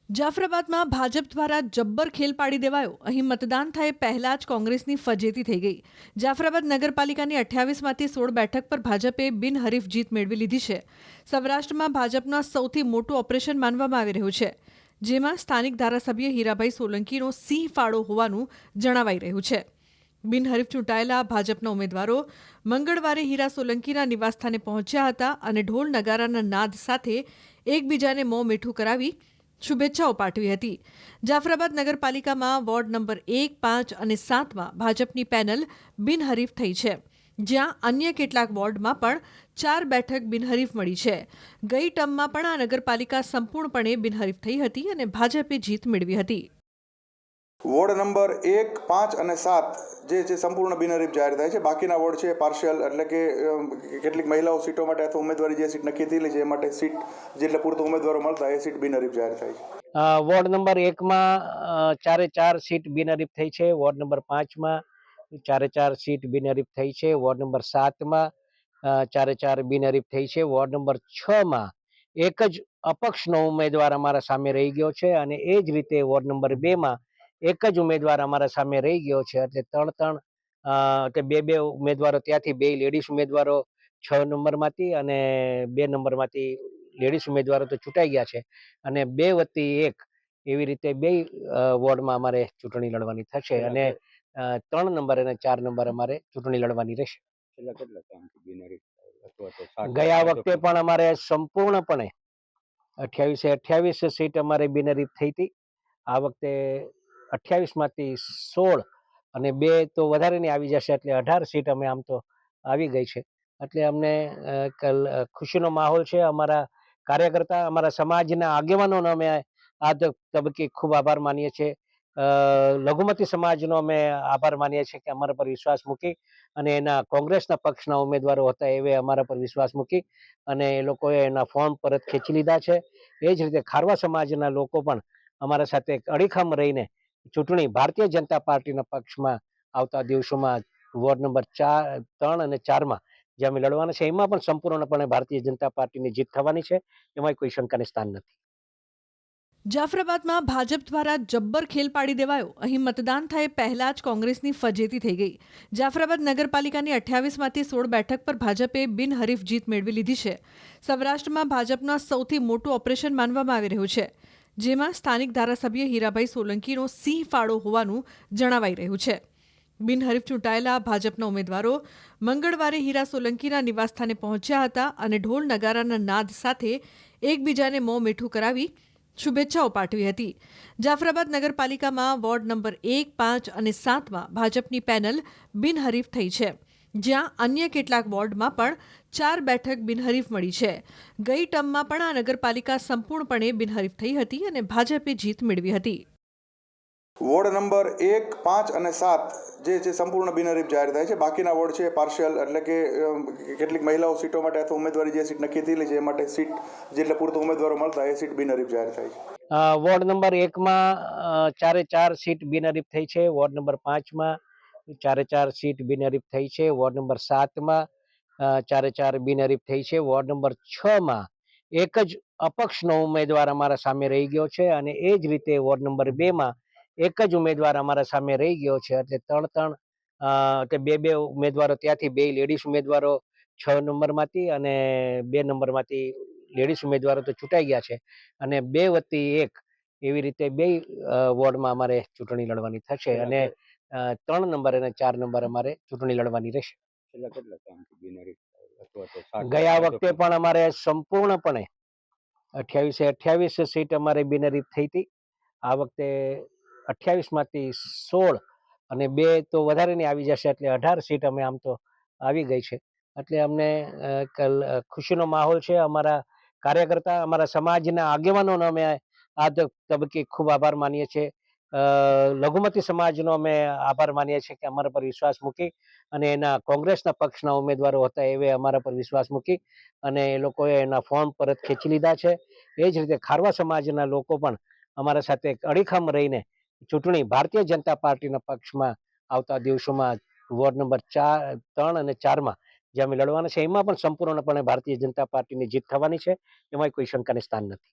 જાફરાબાદમાં ભાજપ દ્વારા જબ્બર ખેલ પાડી દેવાયો. અહીં મતદાન થાય પહેલા જ કોંગ્રેસની ફજેતી થઈ ગઈ. જાફરાબાદ નગરપાલિકાની 28માંથી 16 બેઠક પર ભાજપે બિનહરીફ જીત મેળવી લીધી છે. સૌરાષ્ટ્રમાં ભાજપનો સૌથી મોટું ઓપરેશન માનવામાં આવી રહ્યું છે, જેમાં સ્થાનિક ધારાસભ્ય હીરાભાઈ સોલંકીનો સિંહ ફાળો હોવાનું જણાવાઈ રહ્યું છે. બિનહરીફ ચૂંટાયેલા ભાજપના ઉમેદવારો મંગળવારે હીરા સોલંકીના નિવાસસ્થાને પહોંચ્યા હતા અને ઢોલ નગારાના નાદ સાથે એકબીજાને મોં મીઠું કરાવી શુભેચ્છાઓ પાઠવી હતી. જાફરાબાદ નગરપાલિકામાં વોર્ડ નંબર 1, 5 અને 7માં ભાજપની પેનલ બિનહરીફ થઈ છે, જ્યાં અન્ય કેટલાક વોર્ડમાં પણ 4 બેઠક બિનહરીફ મળી છે. ગઈ ટર્મમાં પણ આ નગરપાલિકા સંપૂર્ણપણે બિનહરીફ થઈ હતી અને ભાજપે જીત મેળવી હતી. વોર્ડ નંબર 1, 5 અને 7 જે છે સંપૂર્ણ બિનહરીફ જાહેર થાય છે. બાકીના વોર્ડ છે પાર્શિયલ, એટલે કે કેટલીક મહિલાઓ સીટો માટે અથવા ઉમેદવારી જે સીટ નક્કી થયેલી છે એ માટે સીટ જેટલા પૂરતા ઉમેદવારો મળતા એ સીટ બિનહરીફ જાહેર થાય છે. વોર્ડ નંબર 1માં 4 સીટ બિનહરીફ થઈ છે. વોર્ડ નંબર 5માં 4 સીટ બિનહરીફ થઈ છે. વોર્ડ નંબર 7માં 4 બિનહરીફ થઈ છે. વોર્ડ નંબર 6માં એક જ અપક્ષનો ઉમેદવાર અમારા સામે રહી ગયો છે અને એ જ રીતે વોર્ડ નંબર 2માં એક જ ઉમેદવાર અમારા સામે રહી ગયો છે. એટલે બે ઉમેદવારો ત્યાંથી, 2 લેડીઝ ઉમેદવારો 6 નંબરમાંથી અને 2 નંબરમાંથી લેડીઝ ઉમેદવારો તો ચૂંટાઈ ગયા છે અને 2 વત્તી 1 એવી રીતે 2 વોર્ડમાં અમારે ચૂંટણી લડવાની થશે અને 3 નંબર અને 4 નંબર અમારે ચૂંટણી લડવાની રહેશે. ગયા વખતે પણ અમારે સંપૂર્ણપણે 28 સીટ અમારે બિનહરીફ થઈ હતી. આ વખતે 28માંથી 16 અને 2 તો વધારેની આવી જશે, એટલે 18 સીટ અમે આમ તો આવી ગઈ છે. એટલે અમને ખુશીનો માહોલ છે. અમારા કાર્યકર્તા, અમારા સમાજના આગેવાનોનો અમે આ તબક્કે ખૂબ આભાર માનીએ છીએ. લઘુમતી સમાજનો અમે આભાર માનીએ છીએ કે અમારા પર વિશ્વાસ મૂકી અને એના કોંગ્રેસના પક્ષના ઉમેદવારો હતા એવે અમારા પર વિશ્વાસ મૂકી અને એ લોકોએ એના ફોર્મ પરત ખેંચી લીધા છે. એ જ રીતે ખારવા સમાજના લોકો પણ અમારા સાથે અડીખમ રહીને ચૂંટણી ભારતીય જનતા પાર્ટીના પક્ષમાં આવતા દિવસોમાં વોર્ડ નંબર 4, 3 અને 4માં જે અમે લડવાના છે એમાં પણ સંપૂર્ણપણે ભારતીય જનતા પાર્ટીની જીત થવાની છે. એમાં કોઈ શંકાને સ્થાન નથી. જાફરાબાદમાં ભાજપ દ્વારા જબ્બર ખેલ પાડી દેવાયો. અહીં મતદાન થાય પહેલા જ કોંગ્રેસની ફજેતી થઈ ગઈ. જાફરાબાદ નગરપાલિકાની 28માંથી 16 બેઠક પર ભાજપે બિનહરીફ જીત મેળવી લીધી છે. સૌરાષ્ટ્રમાં ભાજપનો સૌથી મોટું ઓપરેશન માનવામાં આવી રહ્યું છે, જેમાં સ્થાનિક ધારાસભ્ય હીરાભાઈ સોલંકીનો સિંહ ફાળો હોવાનું જણાવાઈ રહ્યું છે. બિનહરીફ ચૂંટાયેલા ભાજપના ઉમેદવારો મંગળવારે હીરા સોલંકીના નિવાસસ્થાને પહોંચ્યા હતા અને ઢોલ નગારાના નાદ સાથે એકબીજાને મોં મીઠું કરાવી શુભેચ્છાઓ પાઠવી હતી. જાફરાબાદ નગરપાલિકામાં વોર્ડ નંબર 1, 5 અને 7માં ભાજપની પેનલ બિનહરીફ થઈ છે, જ્યાં અન્ય કેટલાક વોર્ડમાં પણ 4 બેઠક બિનહરીફ મળી છે. ગઈ ટર્મમાં પણ આ નગરપાલિકા સંપૂર્ણપણે બિનહરીફ થઈ હતી અને ભાજપે જીત મેળવી હતી. વોર્ડ નંબર 1, 5 અને 7 જે છે સંપૂર્ણ બિનહરીફ જાહેર થાય છે. બાકીના વોર્ડ છે પાર્શિયલ, એટલે કે કેટલીક મહિલાઓ સીટો માટે અથવા ઉમેદવારી જે સીટ નક્કી થયેલી છે એ માટે સીટ જેટલા પૂરતા ઉમેદવારો મળતા એ સીટ બિનહરીફ જાહેર થાય છે. વોર્ડ નંબર 1માં 4 સીટ બિનહરીફ થઈ છે. વોર્ડ નંબર 5માં 4 સીટ બિનહરીફ થઈ છે. વોર્ડ નંબર 7માં 4 બિનહરીફ થઈ છે. વોર્ડ નંબર 6માં એક જ અપક્ષનો ઉમેદવાર અમારા સામે રહી ગયો છે અને એ જ રીતે વોર્ડ નંબર 2માં એક જ ઉમેદવાર અમારા સામે રહી ગયો છે. એટલે બે ઉમેદવારો ત્યાંથી, 2 લેડીઝ ઉમેદવારો 6 નંબરમાંથી અને 2 નંબરમાંથી લેડીઝ ઉમેદવારો તો ચૂંટાઈ ગયા છે અને 2 વત્તી 1 એવી રીતે 2 વોર્ડમાં અમારે ચૂંટણી લડવાની થશે અને 3 નંબર અને 4 નંબર અમારે ચૂંટણી લડવાની રહેશે. ગયા વખતે પણ અમારે સંપૂર્ણપણે 28 સીટ અમારે બિનહરીફ થઈ હતી. આ વખતે 28માંથી 16 અને 2 તો વધારેની આવી જશે, એટલે 18 સીટ અમે આમ તો આવી ગઈ છે. એટલે અમને ખુશીનો માહોલ છે. અમારા કાર્યકર્તા, અમારા સમાજના આગેવાનોનો અમે આ તબક્કે ખૂબ આભાર માનીએ છીએ. લઘુમતી સમાજનો અમે આભાર માનીએ છીએ કે અમારા પર વિશ્વાસ મૂકી અને એના કોંગ્રેસના પક્ષના ઉમેદવારો હતા એવે અમારા પર વિશ્વાસ મૂકી અને એ લોકોએ એના ફોર્મ પરત ખેંચી લીધા છે. એ જ રીતે ખારવા સમાજના લોકો પણ અમારા સાથે અડીખમ રહીને ચૂંટણી ભારતીય જનતા પાર્ટીના પક્ષમાં આવતા દિવસોમાં વોર્ડ નંબર 4, 3 અને 4માં જે અમે લડવાના છે એમાં પણ સંપૂર્ણપણે ભારતીય જનતા પાર્ટીની જીત થવાની છે. એમાં કોઈ શંકાને સ્થાન નથી.